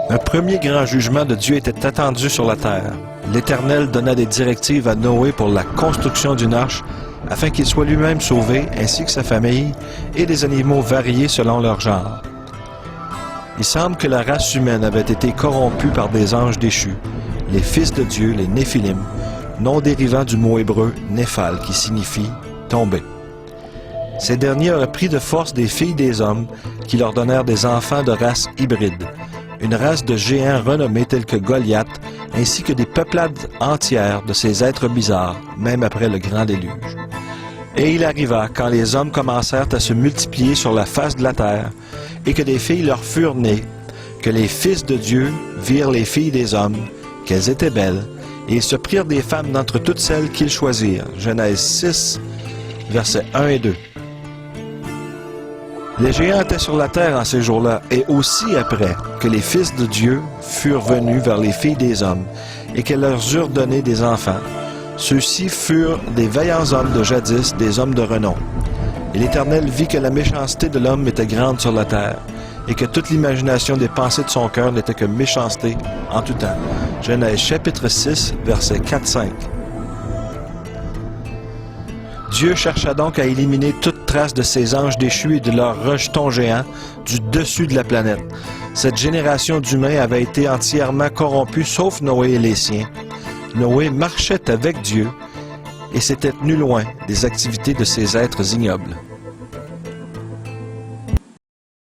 Un premier grand jugement de Dieu était attendu sur la terre. L'Éternel donna des directives à Noé pour la construction d'une arche, afin qu'il soit lui-même sauvé, ainsi que sa famille, et des animaux variés selon leur genre. Il semble que la race humaine avait été corrompue par des anges déchus, les fils de Dieu, les Néphilim, nom dérivant du mot hébreu « néphal » qui signifie « tomber ». Ces derniers auraient pris de force des filles des hommes qui leur donnèrent des enfants de race hybride, une race de géants renommés tels que Goliath, ainsi que des peuplades entières de ces êtres bizarres, même après le grand déluge. Et il arriva, quand les hommes commencèrent à se multiplier sur la face de la terre, et que des filles leur furent nées, que les fils de Dieu virent les filles des hommes, qu'elles étaient belles, et ils se prirent des femmes d'entre toutes celles qu'ils choisirent. Genèse 6, versets 1 et 2. Les géants étaient sur la terre en ces jours-là, et aussi après que les fils de Dieu furent venus vers les filles des hommes, et qu'elles leur eurent donné des enfants. Ceux-ci furent des vaillants hommes de jadis, des hommes de renom. Et l'Éternel vit que la méchanceté de l'homme était grande sur la terre, et que toute l'imagination des pensées de son cœur n'était que méchanceté en tout temps. Genèse chapitre 6, versets 4-5. Dieu chercha donc à éliminer toute trace de ces anges déchus et de leurs rejetons géants du dessus de la planète. Cette génération d'humains avait été entièrement corrompue, sauf Noé et les siens. Noé marchait avec Dieu et s'était tenu loin des activités de ces êtres ignobles.